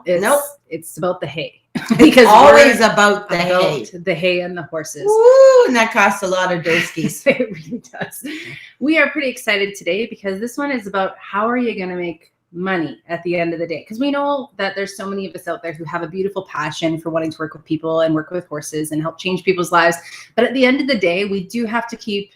It's about the hay. Because always about the hay. The hay and the horses. Woo, and that costs a lot of doskies. It really does. We are pretty excited today because this one is about how are you going to make money at the end of the day? Because we know that there's so many of us out there who have a beautiful passion for wanting to work with people and work with horses and help change people's lives. But at the end of the day, we do have to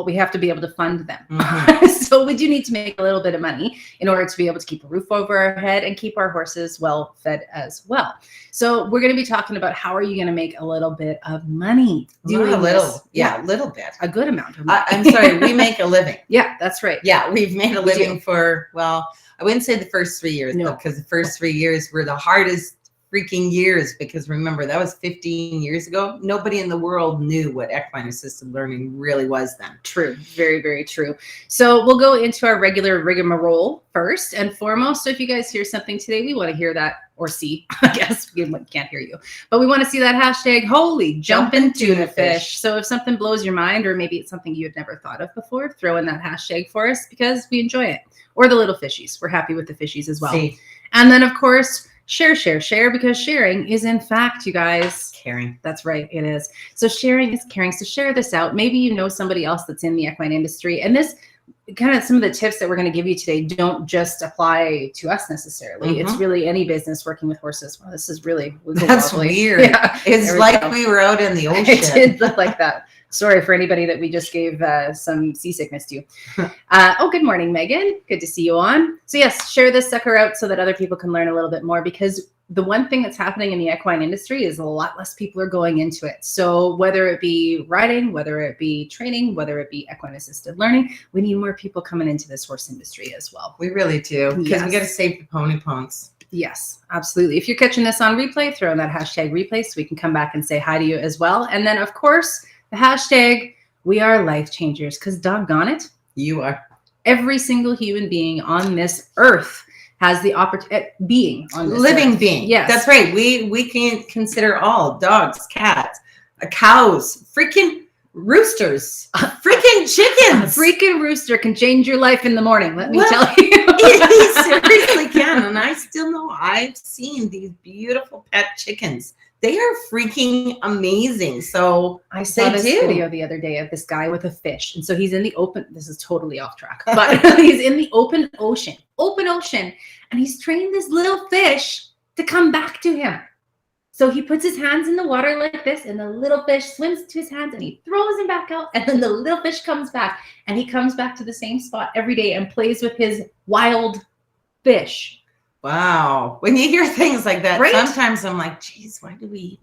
we have to be able to fund them. Mm-hmm. So we do need to make a little bit of money in order to be able to keep a roof over our head and keep our horses well fed as well. So we're going to be talking about how are you going to make a little bit of money? Doing a little bit. A good amount of money. I'm sorry, we make a living. Yeah, that's right. Yeah, we've made a living for, well, I wouldn't say the first 3 years, no, because the first 3 years were the hardest freaking years, because remember, that was 15 years ago. Nobody in the world knew what equine assisted learning really was then. True. Very, very true. So we'll go into our regular rigmarole first and foremost. So if you guys hear something today, we want to hear that, or see, I guess we can't hear you, but we want to see that hashtag holy jumpin' tuna fish. So if something blows your mind, or maybe it's something you had never thought of before, throw in that hashtag for us because we enjoy it. Or the little fishies. We're happy with the fishies as well. See. And then of course, share, because sharing is in fact, you guys, caring. That's right. It is. So sharing is caring. So share this out. Maybe you know somebody else that's in the equine industry, and this kind of some of the tips that we're going to give you today don't just apply to us necessarily. Mm-hmm. It's really any business working with horses. Well, this is really that's weird. Yeah. It's like we were out in the ocean. It did look like that. Sorry for anybody that we just gave some seasickness to. Good morning, Megan. Good to see you on. So yes, share this sucker out so that other people can learn a little bit more, because the one thing that's happening in the equine industry is a lot less people are going into it. So whether it be riding, whether it be training, whether it be equine assisted learning, we need more people coming into this horse industry as well. We really do, because we got to save the pony punks. Yes, absolutely. If you're catching this on replay, throw in that hashtag replay so we can come back and say hi to you as well. And then of course, the hashtag, we are life changers, because doggone it, you are. Every single human being on this earth has the opportunity, being on this living earth. Being. Yes, that's right. We can't consider all dogs, cats, cows, freaking roosters, freaking chickens. A freaking rooster can change your life in the morning. Let me tell you. He seriously can. And I still know I've seen these beautiful pet chickens. They are freaking amazing. So I saw this video the other day of this guy with a fish. And so he's in the open, this is totally off track, but he's in the open ocean, and he's trained this little fish to come back to him. So he puts his hands in the water like this, and the little fish swims to his hands and he throws him back out. And then the little fish comes back, and he comes back to the same spot every day and plays with his wild fish. Wow. When you hear things like that, right? Sometimes I'm like, geez, why do we?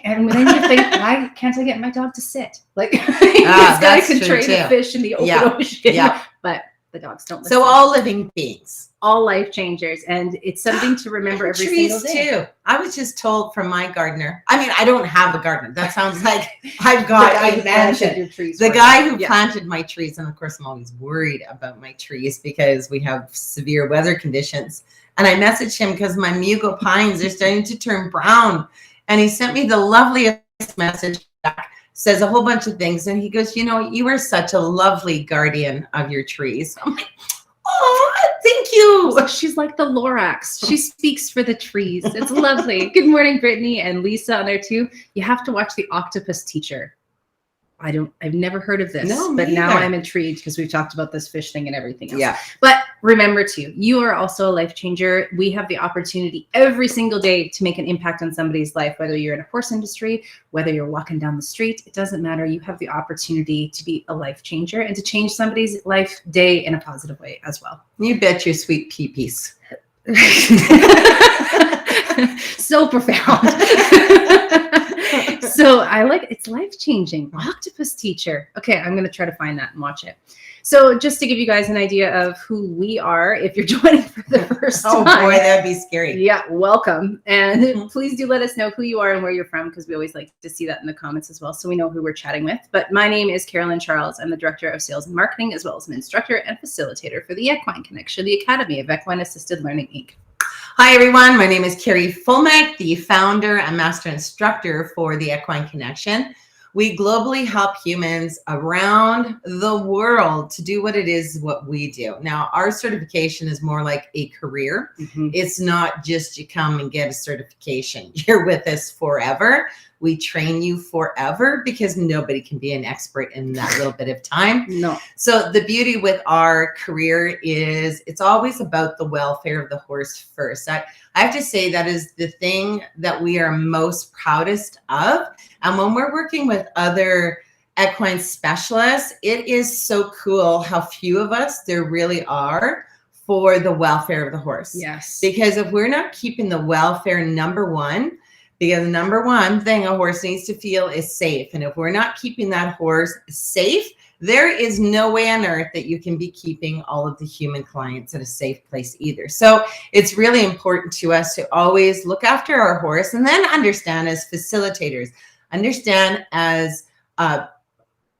And then you think, why can't I get my dog to sit? Like, this guy could train a fish in the open ocean. Yeah. But the dogs don't listen. So all living beings. All life changers. And it's something to remember every single day. Too. I was just told from my gardener. I mean, I don't have a gardener. That sounds like I've got a mansion. The guy who planted my trees. And of course, I'm always worried about my trees because we have severe weather conditions. And I messaged him because my Mugo pines are starting to turn brown. And he sent me the loveliest message back, says a whole bunch of things. And he goes, you know, you are such a lovely guardian of your trees. I'm like, oh, thank you. She's like the Lorax. She speaks for the trees. It's lovely. Good morning, Brittany and Lisa on there too. You have to watch The Octopus Teacher. I've never heard of this, but now I'm intrigued because we've talked about this fish thing and everything else. Yeah. But remember too, you are also a life changer. We have the opportunity every single day to make an impact on somebody's life, whether you're in a horse industry, whether you're walking down the street, it doesn't matter. You have the opportunity to be a life changer and to change somebody's life day in a positive way as well. You bet your sweet peepees. So profound. So I like, it's life-changing. Octopus Teacher. Okay, I'm going to try to find that and watch it. So just to give you guys an idea of who we are, if you're joining for the first time. Oh boy, that'd be scary. Yeah, welcome. And please do let us know who you are and where you're from, because we always like to see that in the comments as well, so we know who we're chatting with. But my name is Carolyn Charles. I'm the Director of Sales and Marketing, as well as an instructor and facilitator for the Equine Connection, the Academy of Equine Assisted Learning, Inc. Hi, everyone. My name is Carrie Fulmack, the founder and master instructor for the Equine Connection. We globally help humans around the world to do what it is what we do. Now, our certification is more like a career. It's not just you come and get a certification. You're with us forever. We train you forever because nobody can be an expert in that little bit of time. No. So the beauty with our career is it's always about the welfare of the horse first. I have to say that is the thing that we are most proudest of. And when we're working with other equine specialists, it is so cool how few of us there really are for the welfare of the horse. Yes. Because if we're not keeping the welfare number one, because the number one thing a horse needs to feel is safe. And if we're not keeping that horse safe, there is no way on earth that you can be keeping all of the human clients at a safe place either. So it's really important to us to always look after our horse and then understand as facilitators, understand as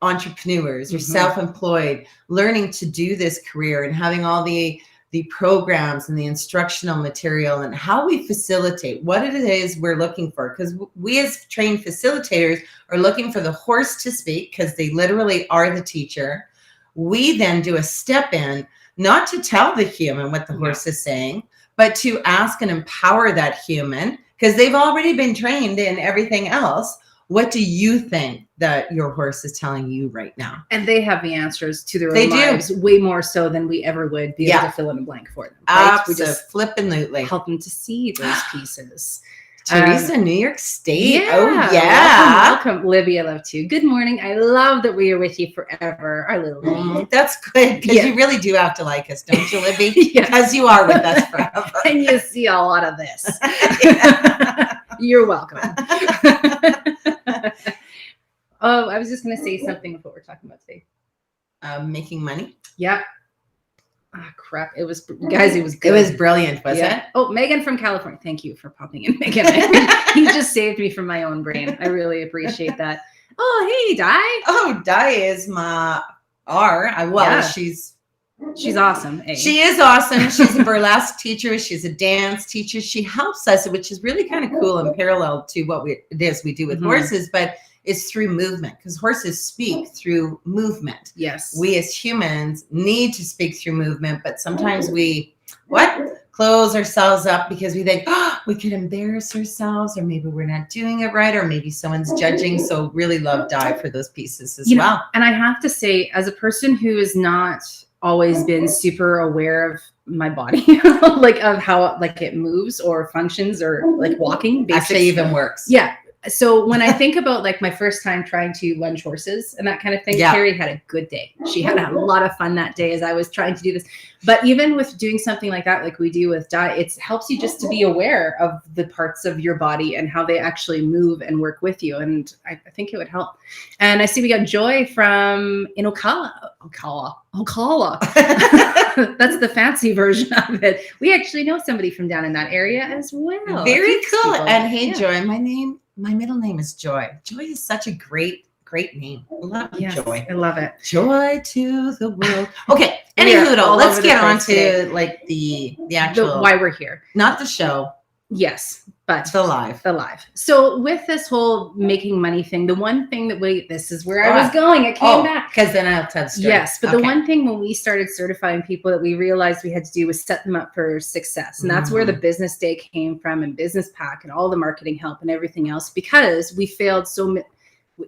entrepreneurs or self-employed, learning to do this career and having all the programs and the instructional material and how we facilitate what it is we're looking for. Because we as trained facilitators are looking for the horse to speak because they literally are the teacher. We then do a step in, not to tell the human what the horse is saying, but to ask and empower that human because they've already been trained in everything else. What do you think that your horse is telling you right now? And they have the answers to their own lives way more so than we ever would be able to fill in a blank for them. Right? We just Absolutely. help them to see those pieces. Teresa, New York State. Yeah. Oh, yeah. Welcome, Libby. I love to. Good morning. I love that we are with you forever. Our little lady. That's good because you really do have to like us, don't you, Libby? Because you are with us forever. And you see a lot of this. You're welcome. Oh, I was just going to say something of what we're talking about today. Making money. Yep. Ah, crap. It was, guys, it was good. It was brilliant, wasn't it? Oh, Megan from California. Thank you for popping in, Megan. He just saved me from my own brain. I really appreciate that. Oh, hey, Di. Oh, Di is my she's awesome. She is awesome. She's a burlesque teacher. She's a dance teacher. She helps us, which is really kind of cool and parallel to what we do with horses, but it's through movement because horses speak through movement. Yes. We as humans need to speak through movement, but sometimes we close ourselves up because we think, we could embarrass ourselves, or maybe we're not doing it right, or maybe someone's judging. So really love Di for those pieces as well. And I have to say, as a person who has not always been super aware of my body, like of how like it moves or functions or like walking, actually even works. Yeah. So when I think about like my first time trying to lunge horses and that kind of thing, Carrie had a good day. She had a lot of fun that day as I was trying to do this. But even with doing something like that, like we do with Di, it helps you just to be aware of the parts of your body and how they actually move and work with you. And I think it would help. And I see we got Joy from in Ocala. That's the fancy version of it. We actually know somebody from down in that area as well. Very cool. And hey, Joy, my middle name is Joy. Joy is such a great name. I love Joy. I love it. Joy to the world. Okay. Anywho, let's get on to like the actual why we're here. Not the show. Yes, but the live. So with this whole making money thing, the one thing that this is where I was going. It came back. Because then I'll tell the story. Yes, but the one thing when we started certifying people that we realized we had to do was set them up for success. And that's where the business day came from, and business pack and all the marketing help and everything else, because we failed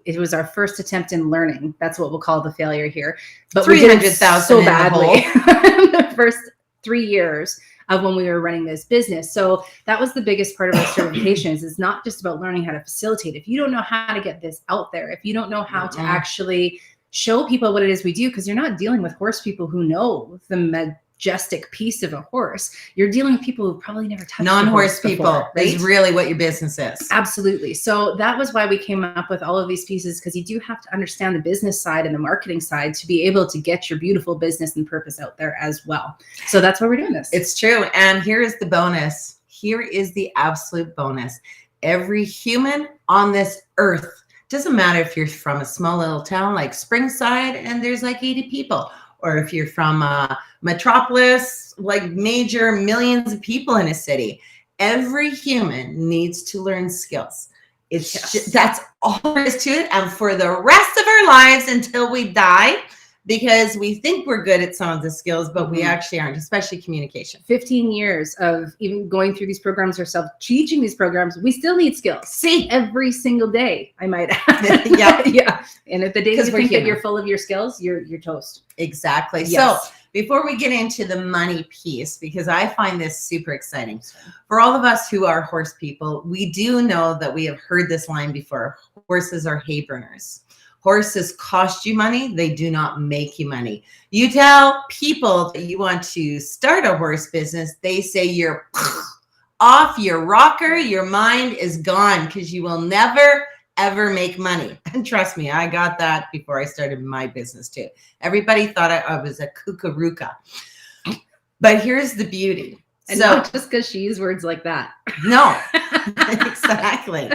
it was our first attempt in learning. That's what we'll call the failure here. But 300,000 so badly the first 3 years of when we were running this business. So that was the biggest part of our certifications. It's not just about learning how to facilitate. If you don't know how to get this out there, if you don't know how to actually show people what it is we do, because you're not dealing with horse people who know the majestic piece of a horse. You're dealing with people who probably never touched non-horse people. Before, right? Is really what your business is. Absolutely. So that was why we came up with all of these pieces, because you do have to understand the business side and the marketing side to be able to get your beautiful business and purpose out there as well. So that's why we're doing this. It's true. And here is the bonus. Here is the absolute bonus. Every human on this earth, doesn't matter if you're from a small little town like Springside and there's like 80 people, or if you're from a metropolis, like major millions of people in a city, every human needs to learn skills. That's all there is to it. And for the rest of our lives until we die, because we think we're good at some of the skills, but we actually aren't, especially communication. 15 years of even going through these programs ourselves, teaching these programs, we still need skills. See, every single day, I might add. Yeah. And if the day you think that you're full of your skills, you're toast. Exactly. Yes. So before we get into the money piece, because I find this super exciting, for all of us who are horse people, we do know that we have heard this line before: horses are hay burners. Horses cost you money. They do not make you money. You tell people that you want to start a horse business, they say you're off your rocker. Your mind is gone because you will never, ever make money. And trust me, I got that before I started my business too. Everybody thought I was a kookaruka. But here's the beauty. And not just because she used words like that. No, exactly.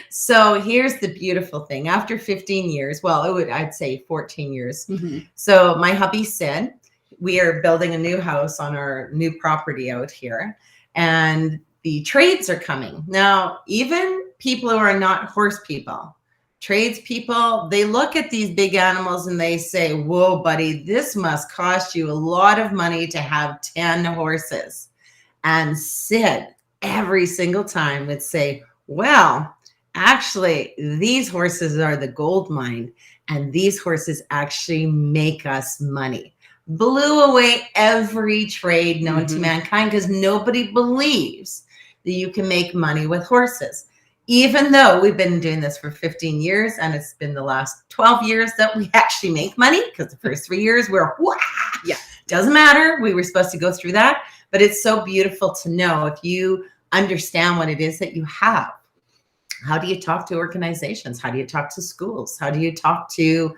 So here's the beautiful thing. After 15 years, well, I'd say 14 years. So my hubby said, we are building a new house on our new property out here, and the trades are coming. Now, even people who are not horse people, tradespeople, they look at these big animals and they say, whoa, buddy, this must cost you a lot of money to have 10 horses. And Sid, every single time, would say, well, actually, these horses are the gold mine, and these horses actually make us money. Blew away every trade known to mankind, because nobody believes that you can make money with horses. Even though we've been doing this for 15 years, and it's been the last 12 years that we actually make money, because the first 3 years we're, doesn't matter. We were supposed to go through that, but it's so beautiful to know if you understand what it is that you have. How do you talk to organizations? How do you talk to schools? How do you talk to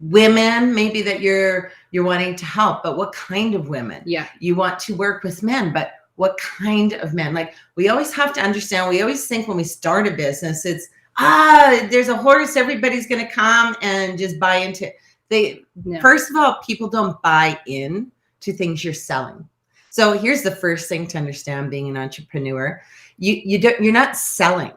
women maybe that you're wanting to help, but what kind of women? Yeah. You want to work with men, but what kind of men? Like, we always have to understand, we always think when we start a business, it's, there's a horse, everybody's going to come and just buy into it. First of all, people don't buy in to things you're selling. So here's the first thing to understand being an entrepreneur. You're not selling,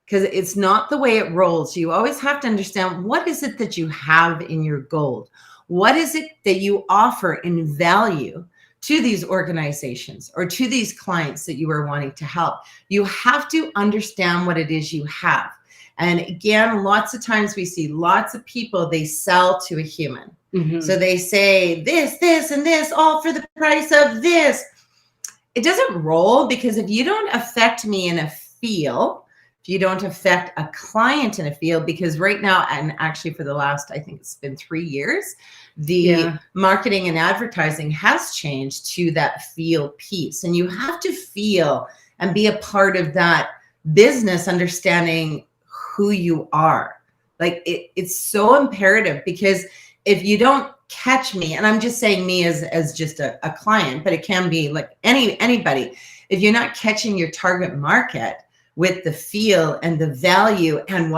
because it's not the way it rolls. You always have to understand, what is it that you have in your gold? What is it that you offer in value to these organizations or to these clients that you are wanting to help? You have to understand what it is you have. And again, lots of times we see lots of people, they sell to a human. So they say this, this, and this, all for the price of this. It doesn't roll, because if you don't affect me in a field, if you don't affect a client in a field, because right now, and actually for the last, I think it's been 3 years, the marketing and advertising has changed to that feel piece. And you have to feel and be a part of that business, understanding who you are. Like, it's so imperative, because if you don't catch me, and I'm just saying me as just a client, but it can be like anybody, if you're not catching your target market with the feel and the value and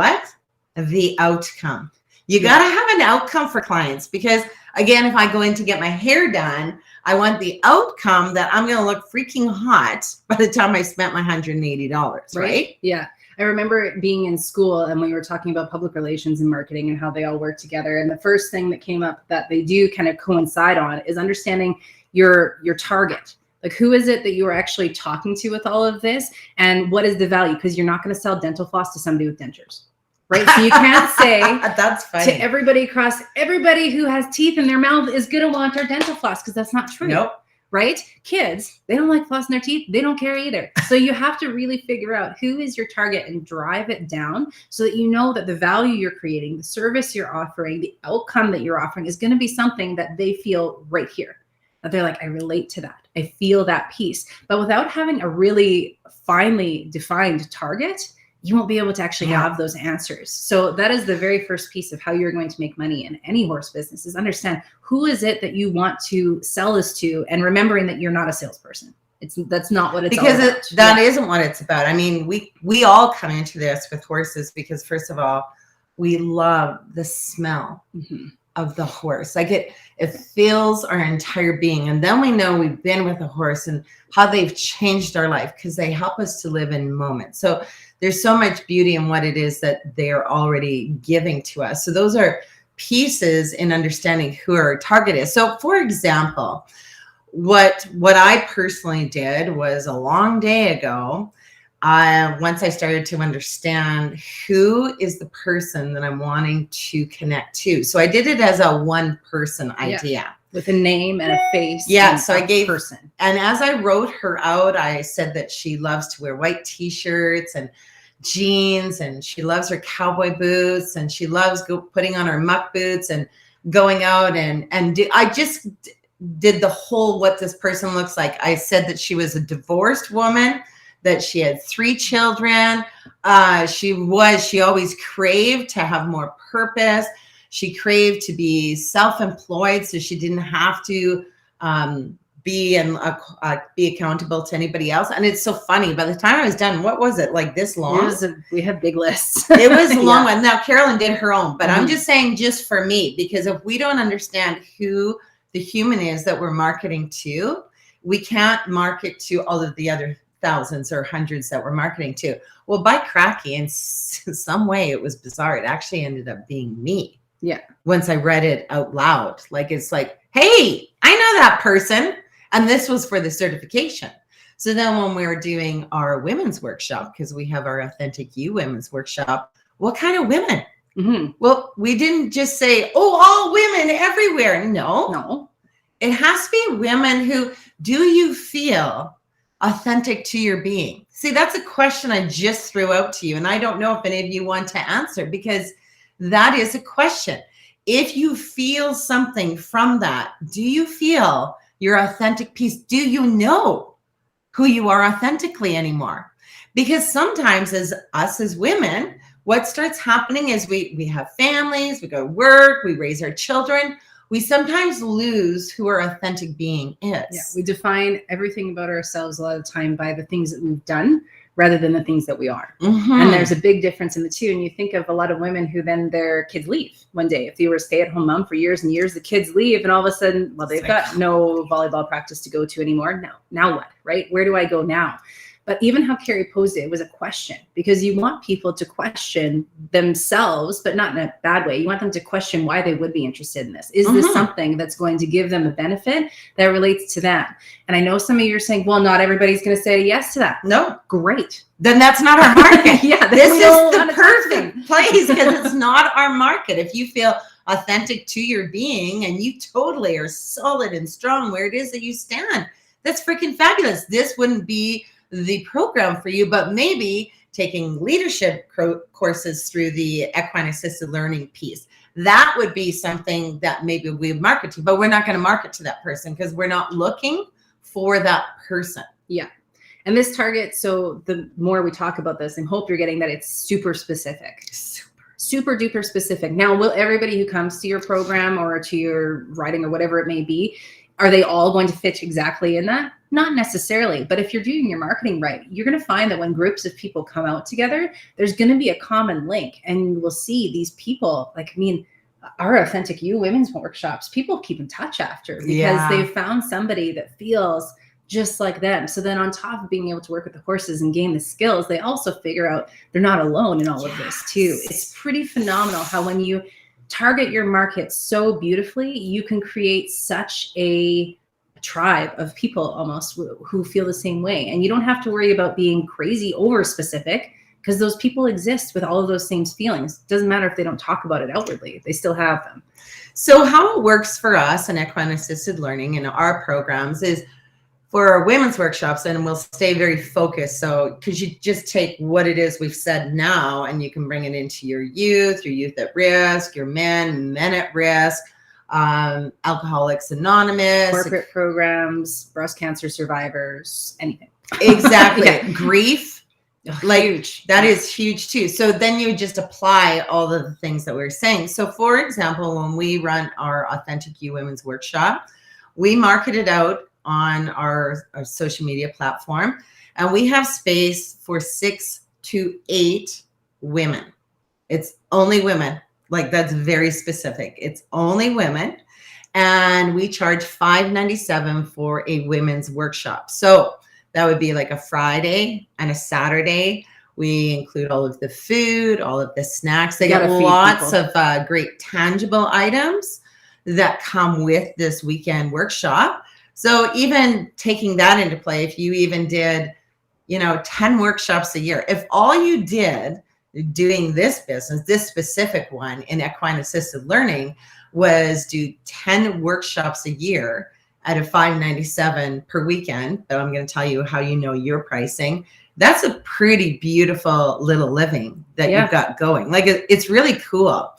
the outcome. You got to have an outcome for clients, because again, if I go in to get my hair done, I want the outcome that I'm going to look freaking hot by the time I spent my $180, right? Yeah. I remember being in school, and we were talking about public relations and marketing and how they all work together. And the first thing that came up that they do kind of coincide on is understanding your target. Like, who is it that you are actually talking to with all of this, and what is the value? Because you're not going to sell dental floss to somebody with dentures, right? So you can't say that's funny. To everybody who has teeth in their mouth is going to want our dental floss, because that's not true. Nope. Right? Kids, they don't like flossing their teeth. They don't care either. So you have to really figure out who is your target and drive it down, so that you know that the value you're creating, the service you're offering, the outcome that you're offering is going to be something that they feel right here. That they're like, I relate to that. I feel that piece. But without having a really finely defined target, you won't be able to actually have those answers. So that is the very first piece of how you're going to make money in any horse business, is understand who is it that you want to sell this to, and remembering that you're not a salesperson. That's not what it's all about. Because that isn't what it's about. I mean, we all come into this with horses because, first of all, we love the smell of the horse. Like it fills our entire being. And then we know we've been with a horse and how they've changed our life because they help us to live in moments. So there's so much beauty in what it is that they're already giving to us. So those are pieces in understanding who our target is. So for example, what I personally did was a long day ago. Once I started to understand who is the person that I'm wanting to connect to. So I did it as a one person idea. With a name and a face. Yeah. So I gave person. And as I wrote her out, I said that she loves to wear white t-shirts and jeans, and she loves her cowboy boots, and she loves putting on her muck boots and going out I just did the whole what this person looks like. I said that she was a divorced woman, that she had 3 children. She always craved to have more purpose. She craved to be self-employed, so she didn't have to be accountable to anybody else. And it's so funny. By the time I was done, what was it, like this long? We have big lists. It was a long one. Now Carolyn did her own, but I'm just saying, just for me, because if we don't understand who the human is that we're marketing to, we can't market to all of the other thousands or hundreds that we're marketing to. Well, by cracky, in some way, it was bizarre. It actually ended up being me. Yeah. Once I read it out loud, like, it's like, hey, I know that person. And this was for the certification. So then when we were doing our women's workshop, because we have our Authentic You women's workshop, what kind of women? Mm-hmm. Well, we didn't just say, oh, all women everywhere. No. It has to be women who, do you feel authentic to your being? See, that's a question I just threw out to you. And I don't know if any of you want to answer, because that is a question. If you feel something from that, do you feel your authentic piece? Do you know who you are authentically anymore? Because sometimes as women, what starts happening is we have families, we go to work, we raise our children. We sometimes lose who our authentic being is. Yeah, we define everything about ourselves a lot of the time by the things that we've done rather than the things that we are. Mm-hmm. And there's a big difference in the two. And you think of a lot of women who then their kids leave one day. If you were a stay-at-home mom for years and years, the kids leave and all of a sudden, well, they've got no volleyball practice to go to anymore. Now what, right? Where do I go now? But even how Carrie posed it was a question, because you want people to question themselves, but not in a bad way. You want them to question why they would be interested in this. Is this something that's going to give them a benefit that relates to them? And I know some of you are saying, well, not everybody's going to say yes to that. No. Great. Then that's not our market. Yeah, this is the perfect place, because it's not our market. If you feel authentic to your being and you totally are solid and strong where it is that you stand, that's freaking fabulous. This wouldn't be the program for you, but maybe taking leadership courses through the Equine Assisted Learning piece. That would be something that maybe we market to, but we're not going to market to that person because we're not looking for that person. Yeah. And this target, so the more we talk about this, and hope you're getting that it's super specific. Super duper specific. Now, will everybody who comes to your program or to your writing or whatever it may be, are they all going to fit exactly in that? Not necessarily, but if you're doing your marketing right, you're going to find that when groups of people come out together, there's going to be a common link, and you will see these people, like, I mean, our Authentic You women's workshops, people keep in touch after because they've found somebody that feels just like them. So then on top of being able to work with the horses and gain the skills, they also figure out they're not alone in all of this too. It's pretty phenomenal how when you target your market so beautifully, you can create such a tribe of people almost who feel the same way. And you don't have to worry about being crazy over specific, because those people exist with all of those same feelings. It doesn't matter if they don't talk about it outwardly, they still have them. So how it works for us in Equine Assisted Learning in our programs is for our women's workshops, and we'll stay very focused. So, because you just take what it is we've said now and you can bring it into your youth at risk, your men at risk, Alcoholics Anonymous, corporate programs, breast cancer survivors, anything. Exactly. Grief, like huge. That is huge too. So then you just apply all of the things that we were saying. So for example, when we run our Authentic You Women's Workshop, we market it out on our social media platform, and we have space for 6 to 8 women. It's only women. Like that's very specific. It's only women. And we charge $5.97 for a women's workshop. So that would be like a Friday and a Saturday. We include all of the food, all of the snacks. They got lots of great tangible items that come with this weekend workshop. So even taking that into play, if you even did, 10 workshops a year, if all you did doing this business, this specific one in equine assisted learning, was do 10 workshops a year at a $5.97 per weekend, but I'm going to tell you how your pricing. That's a pretty beautiful little living that you've got going. Like it's really cool.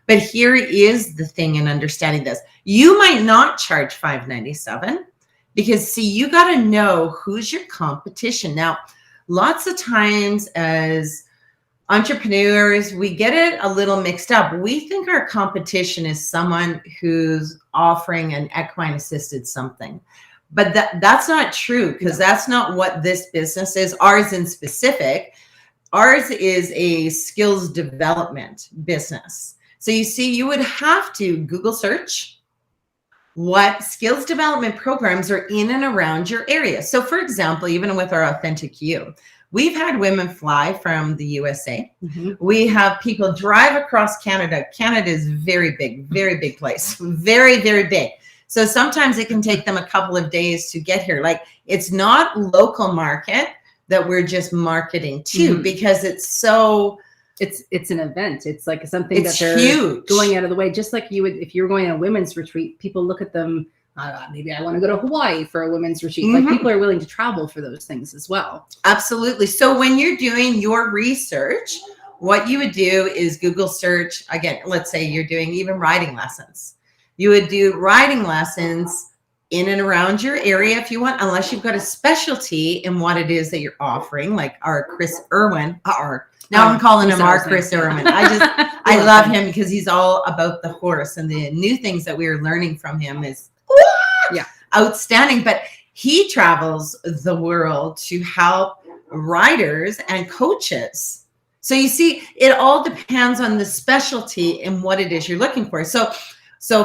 But here is the thing in understanding this. You might not charge $5.97 because see, you got to know who's your competition. Now, lots of times as entrepreneurs, we get it a little mixed up. We think our competition is someone who's offering an equine assisted something, but that's not true because that's not what this business is. Ours in specific, ours is a skills development business. So you see, you would have to Google search what skills development programs are in and around your area. So for example, even with our Authentic You, we've had women fly from the USA. Mm-hmm. We have people drive across Canada. Canada is very big place, very, very big. So sometimes it can take them a couple of days to get here. Like it's not local market that we're just marketing to because it's so... It's an event. It's like something that they're huge. Going out of the way. Just like you would, if you're going on a women's retreat, people look at them, maybe I want to go to Hawaii for a women's retreat. Mm-hmm. Like people are willing to travel for those things as well. Absolutely. So when you're doing your research, what you would do is Google search, again, let's say you're doing even riding lessons. You would do riding lessons in and around your area if you want, unless you've got a specialty in what it is that you're offering, like our Chris Irwin, now I'm calling him our Chris Irwin. I love him because he's all about the horse, and the new things that we are learning from him is outstanding. But he travels the world to help riders and coaches. So you see, it all depends on the specialty and what it is you're looking for. So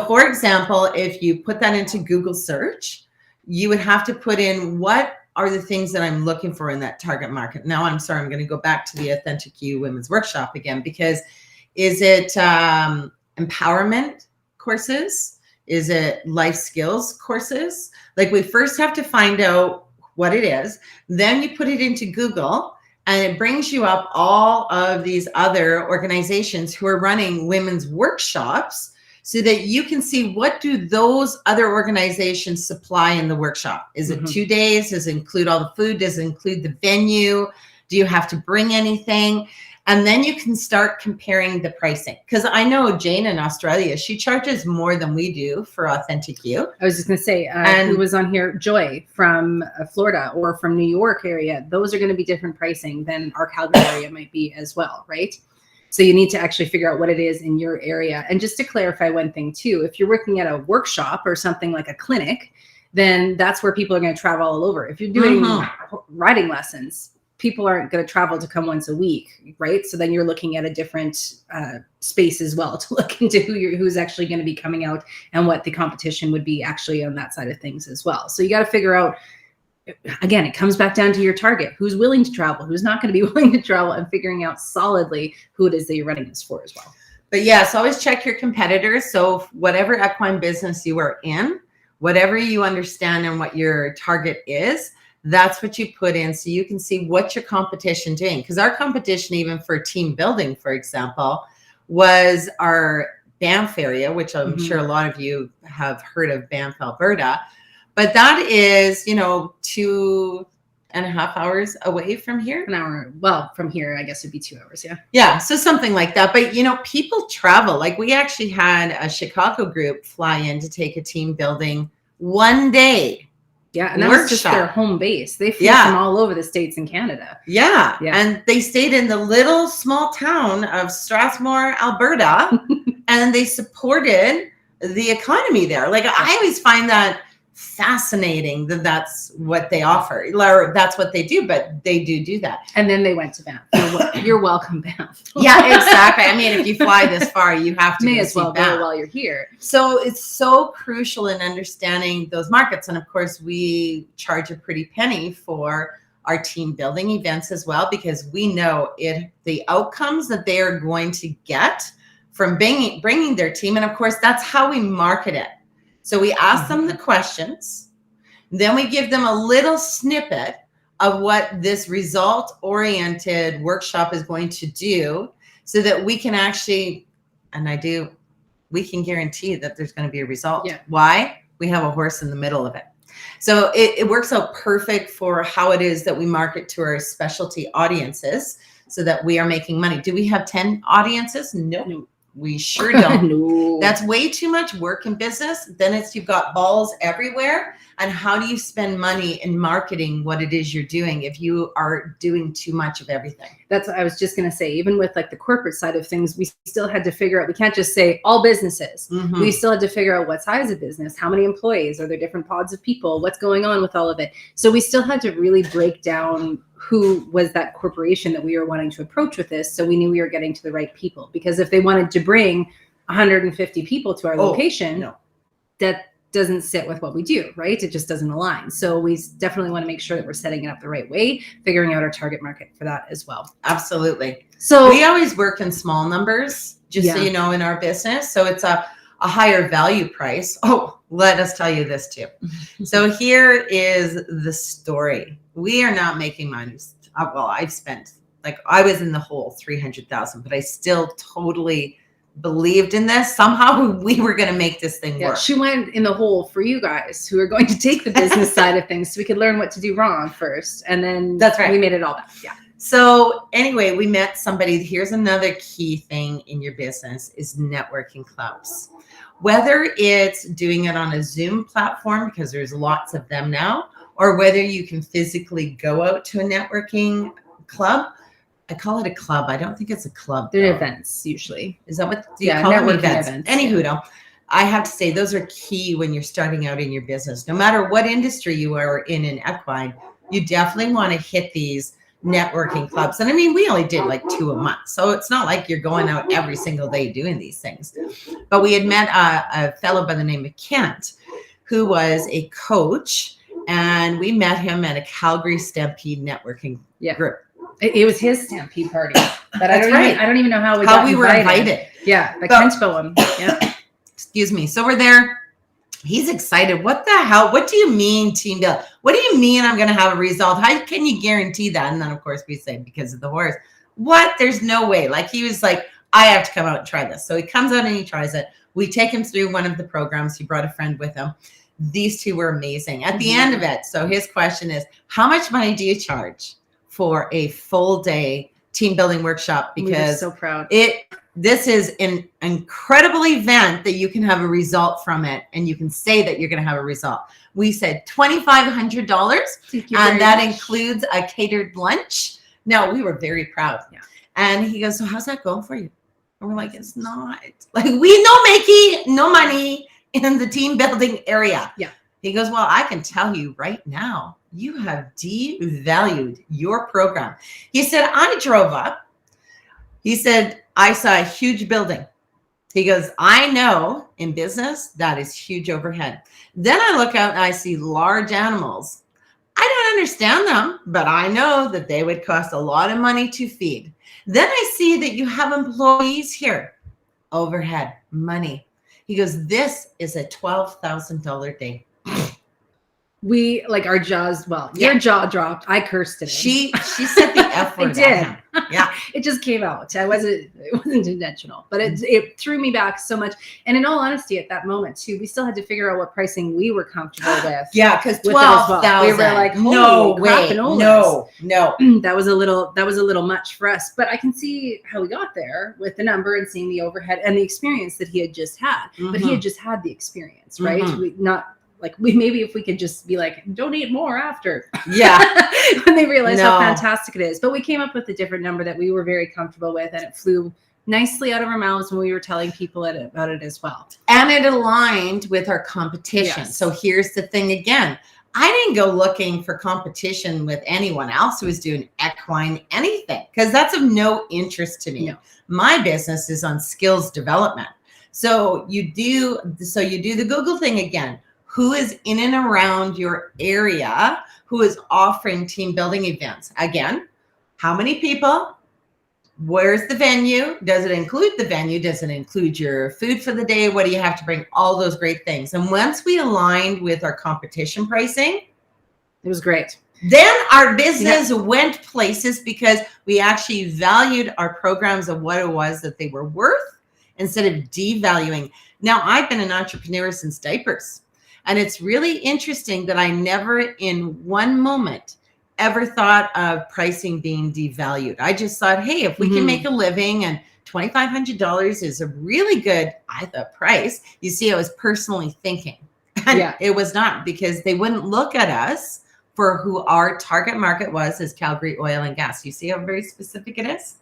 for example, if you put that into Google search, you would have to put in what are the things that I'm looking for in that target market. Now, I'm sorry, I'm going to go back to the Authentic You Women's Workshop again, because is it empowerment courses? Is it life skills courses? Like we first have to find out what it is. Then you put it into Google and it brings you up all of these other organizations who are running women's workshops, so that you can see what do those other organizations supply in the workshop. Is it 2 days? Does it include all the food? Does it include the venue? Do you have to bring anything? And then you can start comparing the pricing. Because I know Jane in Australia, she charges more than we do for Authentic You. I was just going to say, who was on here, Joy from Florida or from New York area, those are going to be different pricing than our Calgary area might be as well, right? So you need to actually figure out what it is in your area. And just to clarify one thing too, if you're working at a workshop or something like a clinic, then that's where people are going to travel all over. If you're doing riding lessons, people aren't going to travel to come once a week, right? So then you're looking at a different space as well to look into who's actually going to be coming out and what the competition would be actually on that side of things as well. So you got to figure out, again, it comes back down to your target. Who's willing to travel? Who's not going to be willing to travel? And figuring out solidly who it is that you're running this for as well. But yes, always check your competitors. So whatever equine business you are in, whatever you understand and what your target is, that's what you put in so you can see what your competition doing. Because our competition, even for team building, for example, was our Banff area, which I'm sure a lot of you have heard of Banff, Alberta. But that is, 2.5 hours away from here. An hour. Well, from here, I guess it'd be 2 hours. Yeah. Yeah. So something like that. But, people travel. Like we actually had a Chicago group fly in to take a team building one day. Yeah. And that was just their home base. They flew from all over the States and Canada. Yeah. And they stayed in the little small town of Strathmore, Alberta, and they supported the economy there. Like I always find that fascinating that that's what they offer, or that's what they do, but they do that. And then they went to Banff. You're welcome, Banff. Yeah, exactly. I mean, if you fly this far, you have to may as well Banff go while you're here. So it's so crucial in understanding those markets. And of course, we charge a pretty penny for our team building events as well, because we know the outcomes that they are going to get from bringing their team. And of course, that's how we market it. So we ask them the questions, then we give them a little snippet of what this result-oriented workshop is going to do, so that we can actually, we can guarantee that there's going to be a result. Yeah. Why? We have a horse in the middle of it. So it works out perfect for how it is that we market to our specialty audiences, so that we are making money. Do we have 10 audiences? No. We sure don't. No. That's way too much work in business. Then you've got balls everywhere. And how do you spend money in marketing what it is you're doing if you are doing too much of everything? That's what I was just going to say. Even with like the corporate side of things, we still had to figure out, we can't just say all businesses. Mm-hmm. We still had to figure out what size of business, how many employees, are there different pods of people, what's going on with all of it. So we still had to really break down who was that corporation that we were wanting to approach with this, so we knew we were getting to the right people. Because if they wanted to bring 150 people to our location, that doesn't sit with what we do, right? It just doesn't align. So we definitely want to make sure that we're setting it up the right way, figuring out our target market for that as well. Absolutely. So we always work in small numbers, just so you know, in our business. So it's a higher value price. Oh, let us tell you this too. So here is the story. We are not making money. Well, I've spent, I was in the hole 300,000, but I still totally believed in this. Somehow we were going to make this thing work. She went in the hole for you guys who are going to take the business side of things, so we could learn what to do wrong first. And then that's right. We made it all back. Yeah. So anyway, we met somebody. Here's another key thing in your business is networking clubs. Whether it's doing it on a Zoom platform, because there's lots of them now, or whether you can physically go out to a networking club. I call it a club. I don't think it's a club. They're events usually. Is that what you call them? Events. Anywho, yeah. I have to say those are key when you're starting out in your business. No matter what industry you are in equine, you definitely want to hit these networking clubs. And I mean, we only did 2 a month. So it's not like you're going out every single day doing these things. But we had met a fellow by the name of Kent, who was a coach. And we met him at a Calgary Stampede networking group. It was his Stampede party, but I don't even know how we were invited. Yeah, by Kent Boehm. Yeah. Excuse me. So we're there. He's excited. What the hell? What do you mean team build? What do you mean I'm going to have a result? How can you guarantee that? And then of course we say because of the horse. What? There's no way. He was like, I have to come out and try this. So he comes out and he tries it. We take him through one of the programs. He brought a friend with him. These two were amazing. At the end of it, so his question is, how much money do you charge for a full day team building workshop? Because so proud. This is an incredible event that you can have a result from it, and you can say that you're going to have a result. We said $2,500, and that includes a catered lunch. No, we were very proud. Yeah. And he goes, so how's that going for you? And we're like, it's not. We making no money in the team building area. Yeah. He goes, well, I can tell you right now, you have devalued your program. He said, I drove up. He said, I saw a huge building. He goes, I know in business, that is huge overhead. Then I look out and I see large animals. I don't understand them, but I know that they would cost a lot of money to feed. Then I see that you have employees here. Overhead, money. He goes, this is a $12,000 day. We our jaws. Well, your jaw dropped. I cursed it. She said the F word. I did. Yeah, it just came out. It wasn't intentional, but it threw me back so much. And in all honesty, at that moment too, we still had to figure out what pricing we were comfortable with. Yeah, because 12,000. We were like, no way, no. That was a little much for us. But I can see how we got there with the number and seeing the overhead and the experience that he had just had. But he had just had the experience, right? Maybe if we could just be donate more after. Yeah. When they realize how fantastic it is. But we came up with a different number that we were very comfortable with, and it flew nicely out of our mouths when we were telling people about it as well. And it aligned with our competition. Yes. So here's the thing again. I didn't go looking for competition with anyone else who was doing equine anything, because that's of no interest to me. No. My business is on skills development. So you do the Google thing again. Who is in and around your area who is offering team building events? Again, how many people? Where's the venue? Does it include the venue? Does it include your food for the day? What do you have to bring? All those great things. And once we aligned with our competition pricing, it was great. Then our business went places because we actually valued our programs of what it was that they were worth instead of devaluing. Now, I've been an entrepreneur since diapers. And it's really interesting that I never in one moment ever thought of pricing being devalued. I just thought, hey, if we can make a living, and $2,500 is a really good, I thought, price. You see, I was personally thinking. And it was not, because they wouldn't look at us for who our target market was as Calgary Oil and Gas. You see how very specific it is?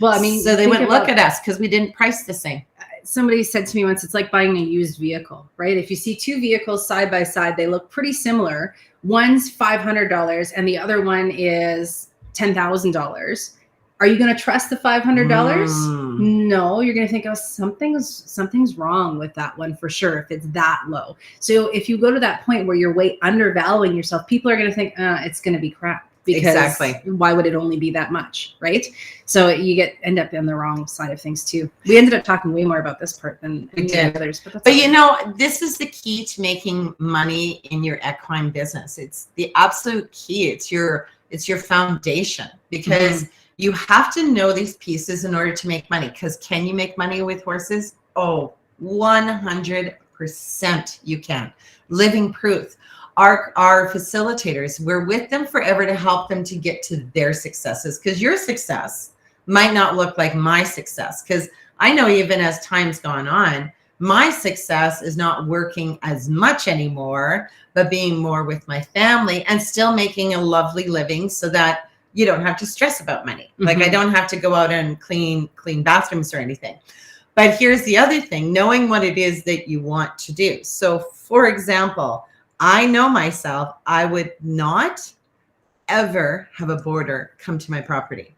Well, I mean, so they wouldn't look at us because we didn't price the same. Somebody said to me once, it's like buying a used vehicle, right? If you see two vehicles side by side, they look pretty similar. One's $500 and the other one is $10,000. Are you going to trust the $500? No, you're going to think, oh, something's wrong with that one for sure if it's that low. So if you go to that point where you're way undervaluing yourself, people are going to think, it's going to be crap. Because why would it only be that much, right? So you end up on the wrong side of things too. We ended up talking way more about this part than we did others. But you know, this is the key to making money in your equine business. It's the absolute key. It's your foundation, because you have to know these pieces in order to make money. Because can you make money with horses? Oh, 100% you can. Living proof. Our facilitators, we're with them forever to help them to get to their successes, because your success might not look like my success. Because I know even as time's gone on, my success is not working as much anymore, but being more with my family and still making a lovely living so that you don't have to stress about money. Like I don't have to go out and clean bathrooms or anything. But here's the other thing, knowing what it is that you want to do. So for example, I know myself, I would not ever have a boarder come to my property.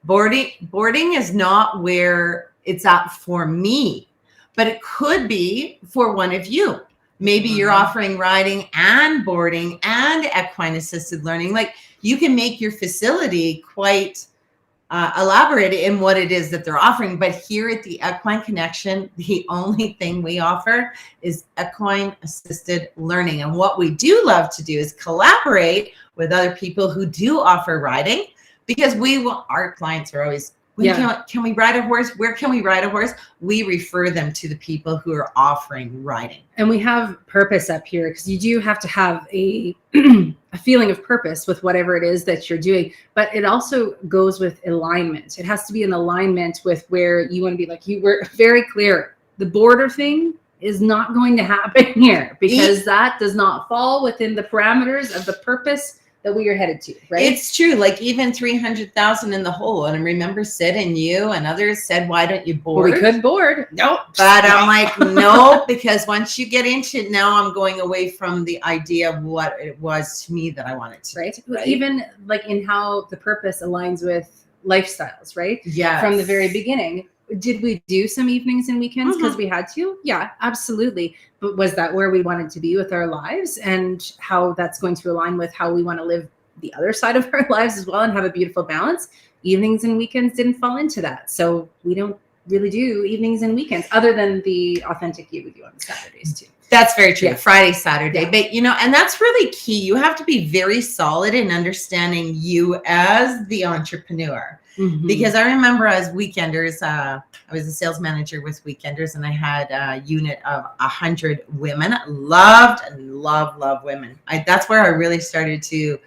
Boarding is not where it's at for me, but it could be for one of you. Maybe you're offering riding and boarding and equine assisted learning. Like you can make your facility quite elaborate in what it is that they're offering. But here at the Equine Connection, the only thing we offer is equine assisted learning. And what we do love to do is collaborate with other people who do offer riding, because our clients are always, can we ride a horse? Where can we ride a horse? We refer them to the people who are offering riding. And we have purpose up here, because you do have to have a feeling of purpose with whatever it is that you're doing. But it also goes with alignment. It has to be in alignment with where you want to be. Like you were very clear, the border thing is not going to happen here, because that does not fall within the parameters of the purpose that we are headed to, right? It's true. Like even 300,000 in the hole. And I remember Sid and you and others said, why don't you board? Well, we could board. Nope. But I'm like, no, because once you get into it, now I'm going away from the idea of what it was to me that I wanted to. Right. Even like in how the purpose aligns with lifestyles, right? Yeah. From the very beginning. Did we do some evenings and weekends because we had to? Yeah, absolutely. But was that where we wanted to be with our lives, and how that's going to align with how we want to live the other side of our lives as well and have a beautiful balance? Evenings and weekends didn't fall into that. So we don't really do evenings and weekends other than the authentic you would do on Saturdays too. That's very true. Yeah. Friday, Saturday. Yeah. But, you know, and that's really key. You have to be very solid in understanding you as the entrepreneur. Because I remember as weekenders, I was a sales manager with weekenders, and I had a unit of 100 women. Loved women. That's where I really started to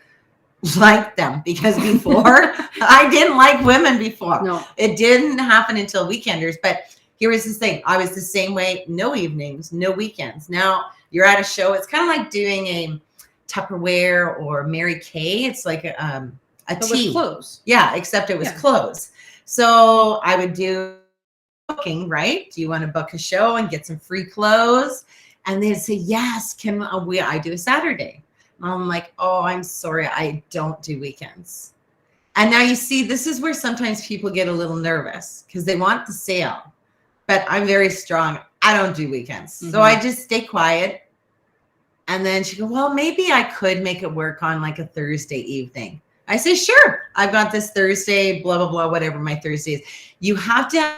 like them, because before I didn't like women before. No. It didn't happen until weekenders. But here was this thing. I was the same way. No evenings, no weekends. Now you're at a show. It's kind of like doing a Tupperware or Mary Kay. It's like a tea. With clothes. Yeah, except it was clothes. So I would do booking, right? Do you want to book a show and get some free clothes? And they'd say, yes, I do a Saturday. And I'm like, oh, I'm sorry, I don't do weekends. And now you see, this is where sometimes people get a little nervous because they want the sale, but I'm very strong. I don't do weekends. So I just stay quiet. And then she go, well, maybe I could make it work on like a Thursday evening. I say, sure, I've got this Thursday, blah, blah, blah, whatever my Thursday is. You have to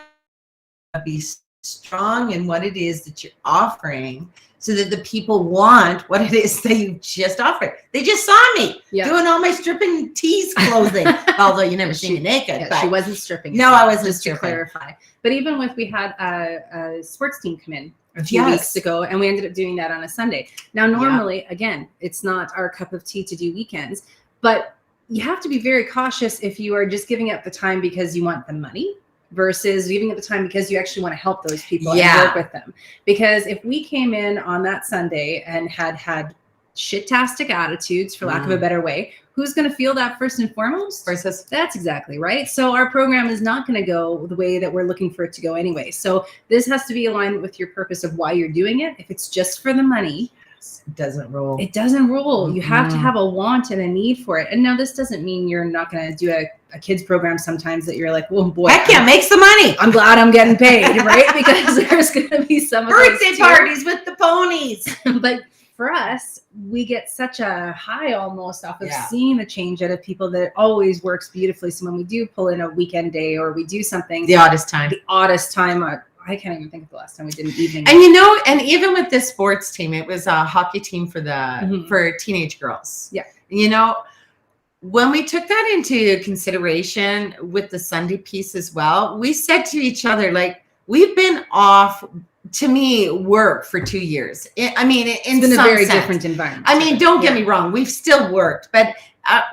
be strong in what it is that you're offering so that the people want what it is that you just offered. They just saw me doing all my stripping tease clothing, although you never see me naked. Yeah, she wasn't stripping. No, I wasn't just stripping. To clarify. But even with, we had a sports team come in a few weeks ago, and we ended up doing that on a Sunday. Now, normally, again, it's not our cup of tea to do weekends, but you have to be very cautious if you are just giving up the time because you want the money versus giving up the time because you actually want to help those people and work with them. Because if we came in on that Sunday and had shit-tastic attitudes, for lack of a better way, who's going to feel that first and foremost? That's exactly right. So our program is not going to go the way that we're looking for it to go anyway. So this has to be aligned with your purpose of why you're doing it. If it's just for the money, it doesn't roll. It doesn't roll. You have to have a want and a need for it. And now this doesn't mean you're not going to do a kids program sometimes that you're like, oh boy, I can't make some money. I'm glad I'm getting paid, right? Because there's going to be some birthday parties with the ponies. But for us, we get such a high almost off of seeing the change out of people that it always works beautifully. So when we do pull in a weekend day or we do something, the oddest time, I can't even think of the last time we did an evening. And you know, and even with this sports team, it was a hockey team for for teenage girls. Yeah. You know, when we took that into consideration with the Sunday piece as well, we said to each other, like, we've been off, to me, work for 2 years. I mean, it's been a very different environment. I mean, don't get me wrong, we've still worked, but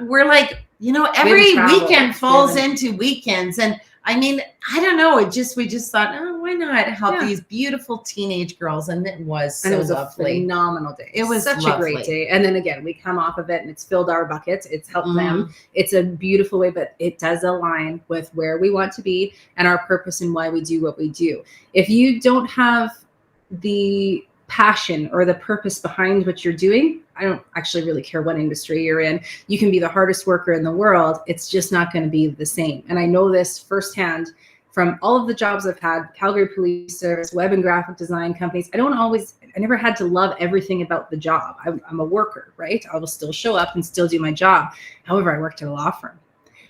we're like, you know, every weekend falls into weekends. And I mean, I don't know. We just thought, oh, why not help these beautiful teenage girls? And it was so lovely. A phenomenal day. It was such a great day. And then again, we come off of it and it's filled our buckets. It's helped them. It's a beautiful way, but it does align with where we want to be and our purpose and why we do what we do. If you don't have the passion or the purpose behind what you're doing, I don't actually really care what industry you're in. You can be the hardest worker in the world. It's just not going to be the same. And I know this firsthand from all of the jobs I've had, Calgary Police Service, web and graphic design companies. I never had to love everything about the job. I'm a worker, right? I will still show up and still do my job. However, I worked at a law firm.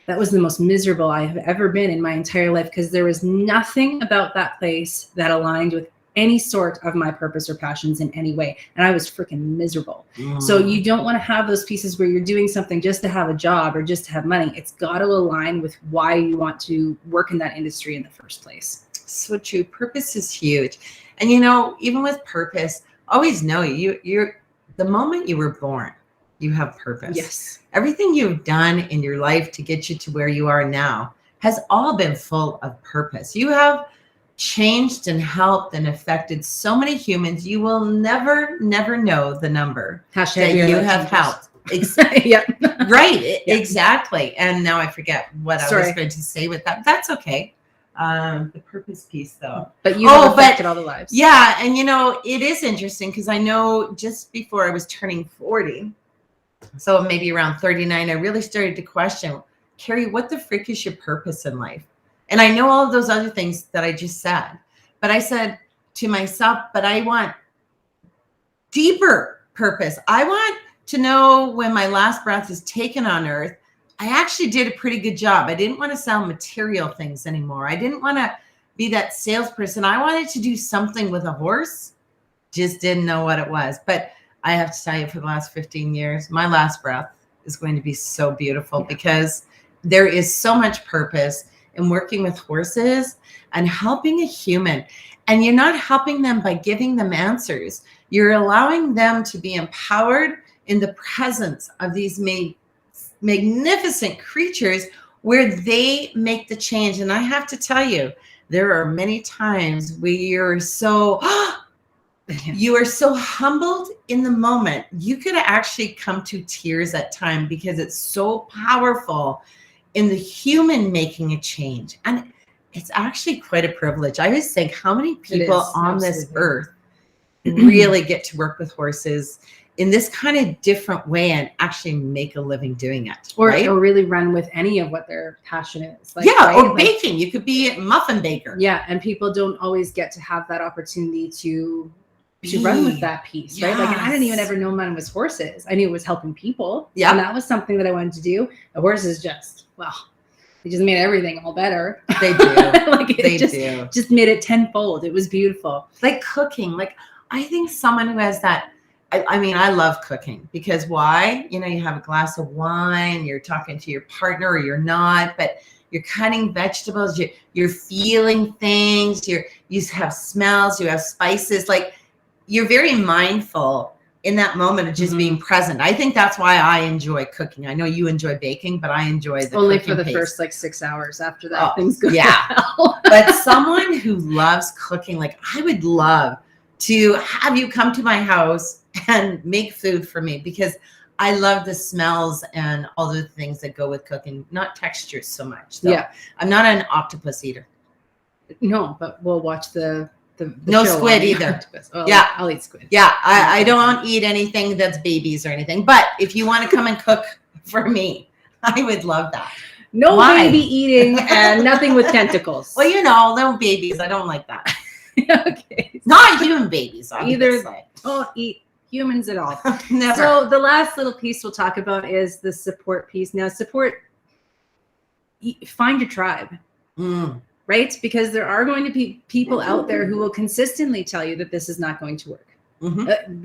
That was the most miserable I have ever been in my entire life because there was nothing about that place that aligned with any sort of my purpose or passions in any way. And I was freaking miserable. So you don't want to have those pieces where you're doing something just to have a job or just to have money. It's got to align with why you want to work in that industry in the first place. So true. Purpose is huge. And you know, even with purpose, always know you're the moment you were born, you have purpose. Yes. Everything you've done in your life to get you to where you are now has all been full of purpose. You have changed and helped and affected so many humans. You will never know the number that you have helped. Right. Exactly. And now I forget what I was going to say with that. That's okay. The purpose piece though. But you have affected all the lives. Yeah. And you know, it is interesting because I know just before I was turning 40, so maybe around 39, I really started to question, Carrie, what the frick is your purpose in life? And I know all of those other things that I just said, but I said to myself, but I want deeper purpose. I want to know when my last breath is taken on earth, I actually did a pretty good job. I didn't want to sell material things anymore. I didn't want to be that salesperson. I wanted to do something with a horse, just didn't know what it was. But I have to tell you, for the last 15 years, my last breath is going to be so beautiful because there is so much purpose in working with horses and helping a human. And you're not helping them by giving them answers. You're allowing them to be empowered in the presence of these magnificent creatures where they make the change. And I have to tell you, there are many times where you're so, you are so humbled in the moment. You could actually come to tears at time because it's so powerful in the human making a change. And it's actually quite a privilege. I always think how many people on this earth really get to work with horses in this kind of different way and actually make a living doing it. Or, right? or really run with any of what their passion is. Like, yeah, right? Or baking. You could be a muffin baker. Yeah, and people don't always get to have that opportunity to run with that piece, right? Like, and I didn't even ever know mine was horses. I knew it was helping people. Yeah. And that was something that I wanted to do. The horses just, well, they just made everything all better. They do. Like it just made it tenfold. It was beautiful. Like cooking. Like, I think someone who has that, I mean, I love cooking because why? You know, you have a glass of wine, you're talking to your partner or you're not, but you're cutting vegetables, you're feeling things, you have smells, you have spices. Like, you're very mindful in that moment of just being present. I think that's why I enjoy cooking. I know you enjoy baking, but I enjoy the only for the first like 6 hours. After that, things go down. But someone who loves cooking, like I would love to have you come to my house and make food for me because I love the smells and all the things that go with cooking, not textures so much. So yeah. I'm not an octopus eater. No, but we'll watch the no squid either. Oh, yeah, I'll eat squid. Yeah, I don't eat anything that's babies or anything. But if you want to come and cook for me, I would love that. No baby eating and nothing with tentacles. Well, you know, no babies. I don't like that. Okay. Not human babies, obviously. Either don't eat humans at all. Never. So the last little piece we'll talk about is the support piece. Now, find your tribe. Right? Because there are going to be people out there who will consistently tell you that this is not going to work.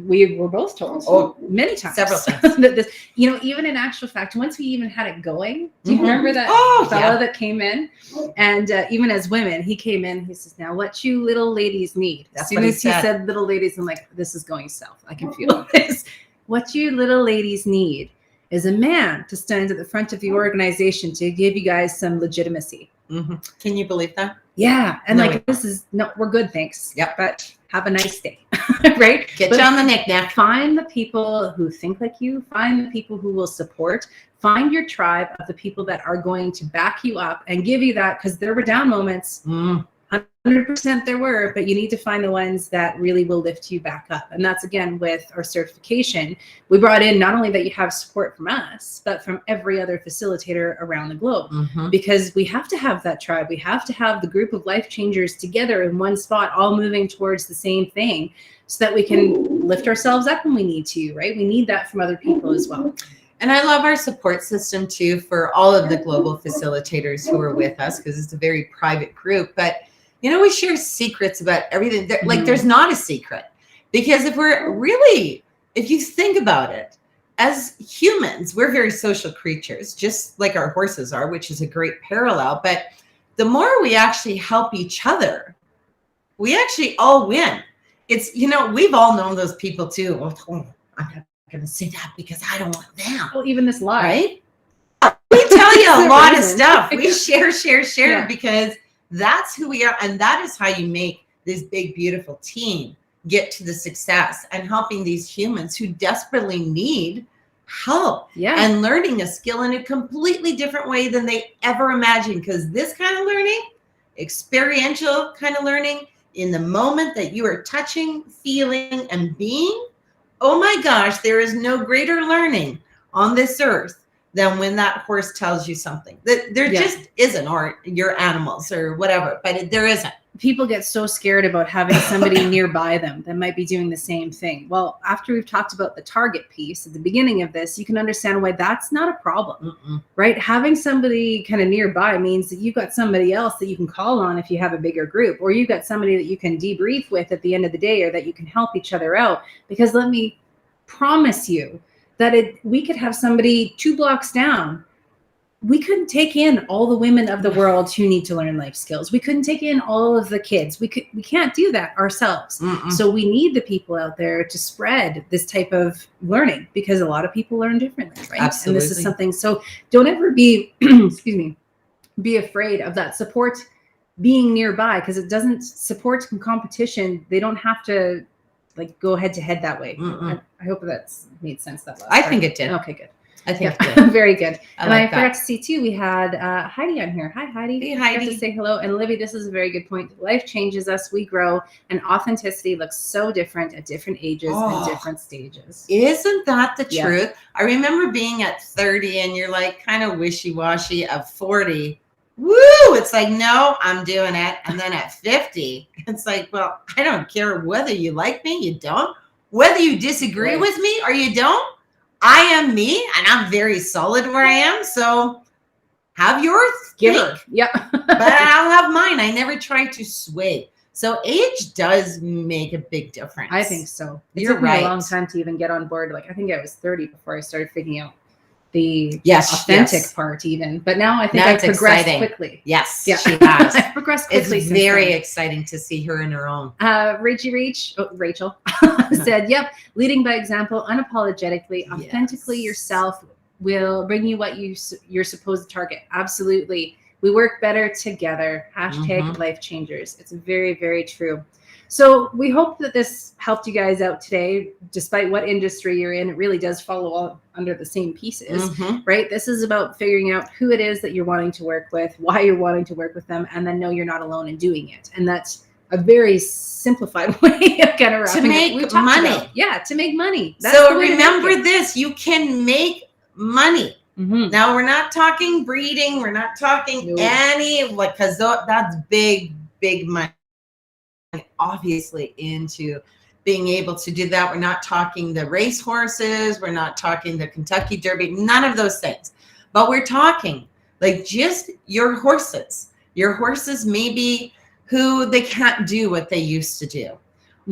We were both told many times, several times. that this, you know, even in actual fact, once we even had it going, do you remember that fellow that came in? And even as women, he came in, he says, now what you little ladies need. As soon as he said little ladies, I'm like, this is going south. I can feel this. What you little ladies need is a man to stand at the front of the organization to give you guys some legitimacy. Can you believe that? Yeah. And we're good. Thanks. Yep. But have a nice day. Right? Get you on the knick-knack. Find the people who think like you. Find the people who will support. Find your tribe of the people that are going to back you up and give you that, because there were down moments. 100% there were, but you need to find the ones that really will lift you back up. And that's, again, with our certification. We brought in not only that you have support from us, but from every other facilitator around the globe, because we have to have that tribe. We have to have the group of life changers together in one spot, all moving towards the same thing, so that we can lift ourselves up when we need to, right? We need that from other people as well. And I love our support system too for all of the global facilitators who are with us, because it's a very private group. But you know, we share secrets about everything. Like, there's not a secret, because if you think about it, as humans, we're very social creatures, just like our horses are, which is a great parallel. But the more we actually help each other, we actually all win. It's, you know, we've all known those people too. Oh, I'm not going to say that because I don't want them. Well, even this live. Right? We tell you a lot of stuff. We share because that's who we are. And that is how you make this big, beautiful team get to the success, and helping these humans who desperately need help and learning a skill in a completely different way than they ever imagined. Because this kind of learning, experiential kind of learning, in the moment that you are touching, feeling, and being, oh my gosh, there is no greater learning on this earth than when that horse tells you something. That there just isn't, or your animals or whatever, but there isn't. People get so scared about having somebody nearby them that might be doing the same thing. Well, after we've talked about the target piece at the beginning of this, you can understand why that's not a problem, right? Having somebody kind of nearby means that you've got somebody else that you can call on if you have a bigger group, or you've got somebody that you can debrief with at the end of the day, or that you can help each other out. Because let me promise you that we could have somebody 2 blocks down. We couldn't take in all the women of the world who need to learn life skills. We couldn't take in all of the kids. We can't do that ourselves. So we need the people out there to spread this type of learning, because a lot of people learn differently, right? Absolutely. And this is something, so don't ever be, be afraid of that support being nearby, because it doesn't support in competition. They don't have to like go head to head that way. I hope that's made sense. That last I think it did. Okay, good. I think very good. And I forgot to see too, we had Heidi on here. Hi, Heidi. Hey, Heidi. To say hello. And Libby, this is a very good point. Life changes us. We grow, and authenticity looks so different at different ages and different stages. Isn't that the truth? I remember being at 30 and you're like kind of wishy-washy. At 40, woo, it's like, no, I'm doing it. And then at 50, it's like, well, I don't care whether you like me, you don't, whether you disagree with me or you don't. I am me, and I'm very solid where I am. So have yours, give her. Yep. But I'll have mine. I never try to sway. So age does make a big difference. I think so. It You're took me right. a long time to even get on board. Like, I think I was 30 before I started figuring out the authentic part even. But now I think I've progressed quickly. Yes, she has. I've progressed quickly. It's very exciting to see her in her own. Rachel said, yep, leading by example, unapologetically, authentically yourself will bring you what you're supposed to target. Absolutely. We work better together. Hashtag life changers. It's very, very true. So we hope that this helped you guys out today, despite what industry you're in. It really does follow all under the same pieces, right? This is about figuring out who it is that you're wanting to work with, why you're wanting to work with them, and then know you're not alone in doing it. And that's a very simplified way of kind of wrapping to make money. To make money. That's so remember this, you can make money. Now we're not talking breeding. We're not talking because that's big, big money. Obviously into being able to do that. We're not talking the race horses. We're not talking the Kentucky Derby, none of those things. But we're talking like just your horses. Your horses maybe who they can't do what they used to do.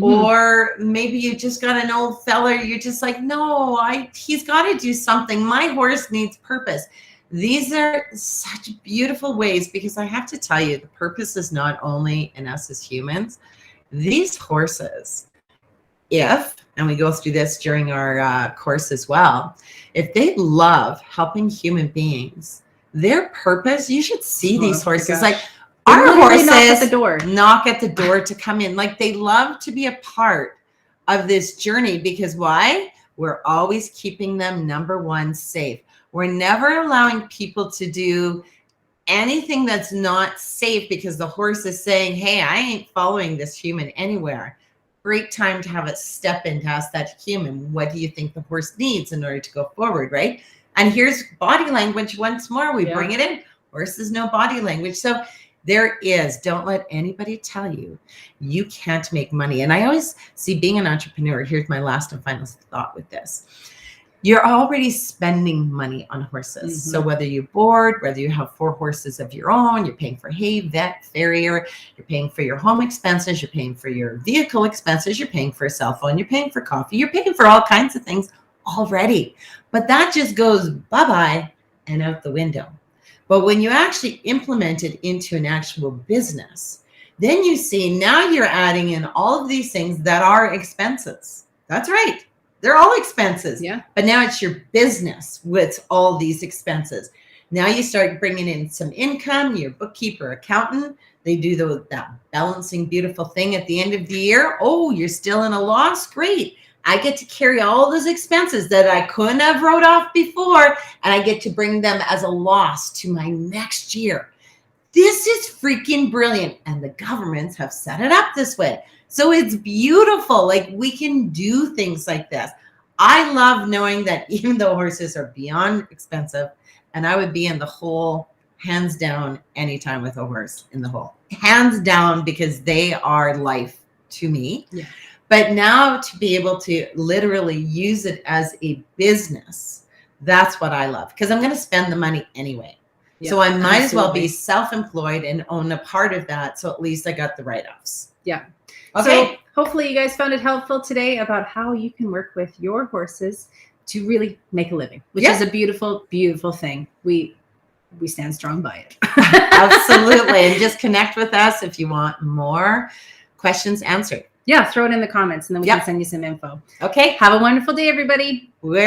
Or maybe you just got an old fella. You're just like, no, he's got to do something. My horse needs purpose. These are such beautiful ways, because I have to tell you, the purpose is not only in us as humans. These horses, and we go through this during our course as well, if they love helping human beings, their purpose, you should see these horses. Like our horses knock at the door to come in. Like they love to be a part of this journey, because why? We're always keeping them, number one, safe. We're never allowing people to do anything that's not safe, because the horse is saying, hey, I ain't following this human anywhere. Great time to have it step in to ask that human, what do you think the horse needs in order to go forward, right? And here's body language once more. We bring it in. Horses know body language. So there is, don't let anybody tell you you can't make money. And I always see being an entrepreneur, here's my last and final thought with this. You're already spending money on horses. So whether you board, whether you have 4 horses of your own, you're paying for hay, vet, farrier, you're paying for your home expenses, you're paying for your vehicle expenses, you're paying for a cell phone, you're paying for coffee, you're paying for all kinds of things already. But that just goes bye-bye and out the window. But when you actually implement it into an actual business, then you see now you're adding in all of these things that are expenses. That's right. They're all expenses. But now it's your business with all these expenses. Now you start bringing in some income, your bookkeeper, accountant, they do that balancing beautiful thing at the end of the year. Oh, you're still in a loss? Great. I get to carry all those expenses that I couldn't have wrote off before, and I get to bring them as a loss to my next year. This is freaking brilliant. And the governments have set it up this way. So it's beautiful. Like we can do things like this. I love knowing that even though horses are beyond expensive, and I would be in the hole hands down anytime with a horse in the hole, hands down, because they are life to me. But now to be able to literally use it as a business, that's what I love, because I'm going to spend the money anyway. So I might as well be self-employed and own a part of that. So at least I got the write-offs. Okay. So hopefully you guys found it helpful today about how you can work with your horses to really make a living, which is a beautiful, beautiful thing. We stand strong by it. Absolutely. And just connect with us if you want more questions answered. Throw it in the comments and then we can send you some info. Okay. Have a wonderful day, everybody.